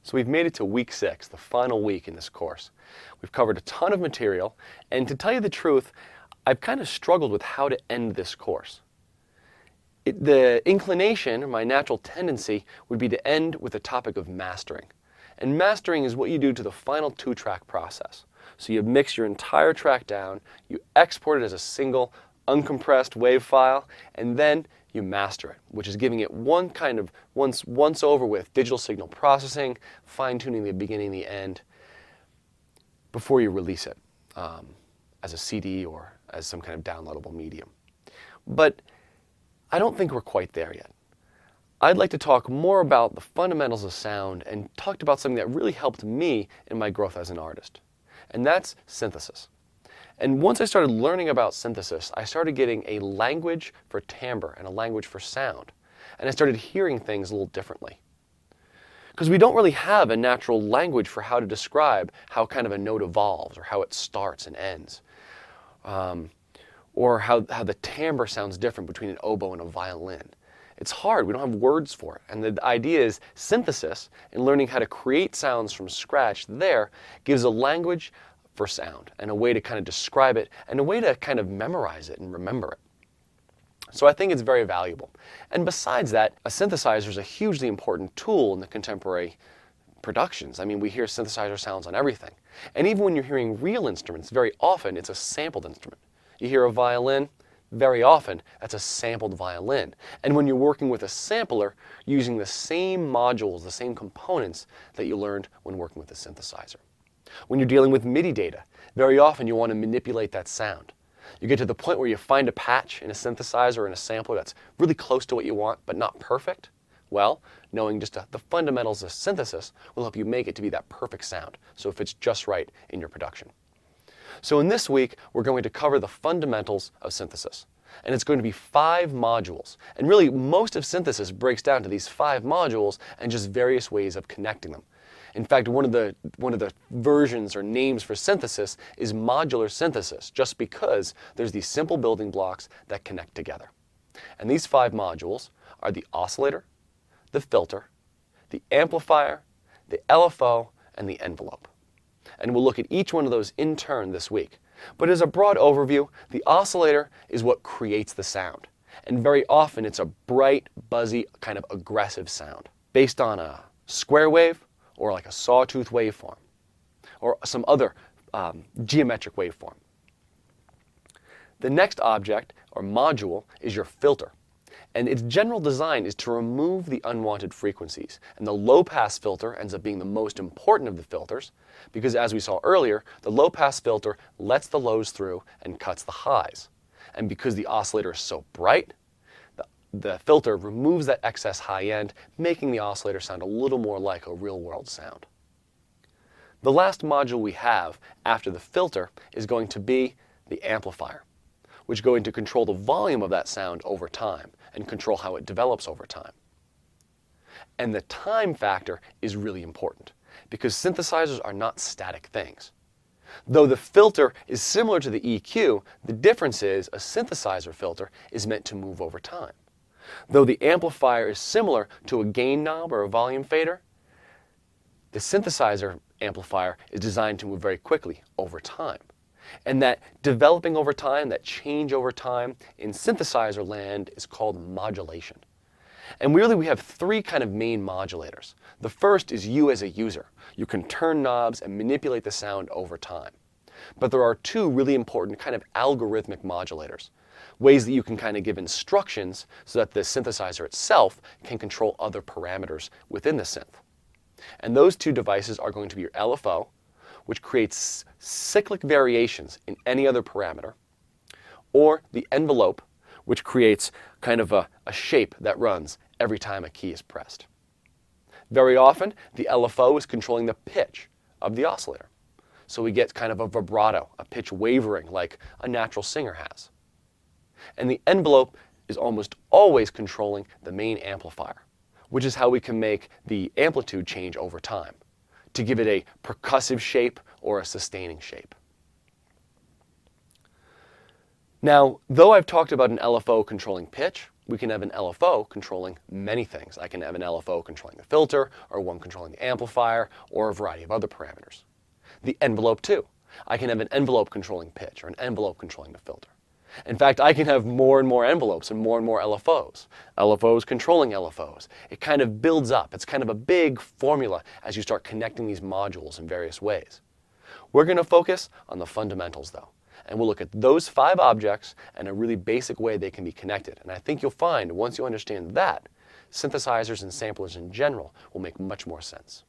So we've made it to week 6, the final week in this course. We've covered a ton of material, and to tell you the truth, I've kind of struggled with how to end this course. The inclination, or my natural tendency, would be to end with the topic of mastering. And mastering is what you do to the final 2-track process. So you mix your entire track down, you export it as a single uncompressed WAV file, and then you master it, which is giving it one kind of once over with digital signal processing, fine-tuning the beginning and the end before you release it as a CD or as some kind of downloadable medium. But I don't think we're quite there yet. I'd like to talk more about the fundamentals of sound and talk about something that really helped me in my growth as an artist, and that's synthesis. And once I started learning about synthesis, I started getting a language for timbre and a language for sound. And I started hearing things a little differently. Because we don't really have a natural language for how to describe how kind of a note evolves, or how it starts and ends, or how the timbre sounds different between an oboe and a violin. It's hard. We don't have words for it. And the idea is synthesis, and learning how to create sounds from scratch there, gives a language for sound, and a way to kind of describe it, and a way to kind of memorize it and remember it. So I think it's very valuable. And besides that, a synthesizer is a hugely important tool in the contemporary productions. I mean, we hear synthesizer sounds on everything. And even when you're hearing real instruments, very often it's a sampled instrument. You hear a violin, very often that's a sampled violin. And when you're working with a sampler, you're using the same modules, the same components that you learned when working with a synthesizer. When you're dealing with MIDI data, very often you want to manipulate that sound. You get to the point where you find a patch in a synthesizer or in a sampler that's really close to what you want, but not perfect. Well, knowing just the fundamentals of synthesis will help you make it to be that perfect sound, so it fits just right in your production. So in this week, we're going to cover the fundamentals of synthesis. And it's going to be 5 modules. And really, most of synthesis breaks down to these 5 modules and just various ways of connecting them. In fact, one of the versions or names for synthesis is modular synthesis, just because there's these simple building blocks that connect together. And these 5 modules are the oscillator, the filter, the amplifier, the LFO, and the envelope. And we'll look at each one of those in turn this week. But as a broad overview, the oscillator is what creates the sound. And very often it's a bright, buzzy, kind of aggressive sound based on a square wave, or like a sawtooth waveform, or some other geometric waveform. The next object, or module, is your filter. And its general design is to remove the unwanted frequencies. And the low-pass filter ends up being the most important of the filters, because as we saw earlier, the low-pass filter lets the lows through and cuts the highs. And because the oscillator is so bright, the filter removes that excess high end, making the oscillator sound a little more like a real-world sound. The last module we have after the filter is going to be the amplifier, which is going to control the volume of that sound over time and control how it develops over time. And the time factor is really important, because synthesizers are not static things. Though the filter is similar to the EQ, the difference is a synthesizer filter is meant to move over time. Though the amplifier is similar to a gain knob or a volume fader, the synthesizer amplifier is designed to move very quickly over time. And that developing over time, that change over time in synthesizer land is called modulation. And really we have 3 kind of main modulators. The first is you as a user. You can turn knobs and manipulate the sound over time. But there are 2 really important kind of algorithmic modulators. Ways that you can kind of give instructions so that the synthesizer itself can control other parameters within the synth. And those 2 devices are going to be your LFO, which creates cyclic variations in any other parameter, or the envelope, which creates kind of a shape that runs every time a key is pressed. Very often, the LFO is controlling the pitch of the oscillator. So we get kind of a vibrato, a pitch wavering like a natural singer has. And the envelope is almost always controlling the main amplifier, which is how we can make the amplitude change over time, to give it a percussive shape or a sustaining shape. Now, though I've talked about an LFO controlling pitch, we can have an LFO controlling many things. I can have an LFO controlling the filter, or one controlling the amplifier, or a variety of other parameters. The envelope too. I can have an envelope controlling pitch, or an envelope controlling the filter. In fact, I can have more and more envelopes and more LFOs. LFOs controlling LFOs. It kind of builds up. It's kind of a big formula as you start connecting these modules in various ways. We're going to focus on the fundamentals though, and we'll look at those 5 objects and a really basic way they can be connected. And I think you'll find once you understand that, synthesizers and samplers in general will make much more sense.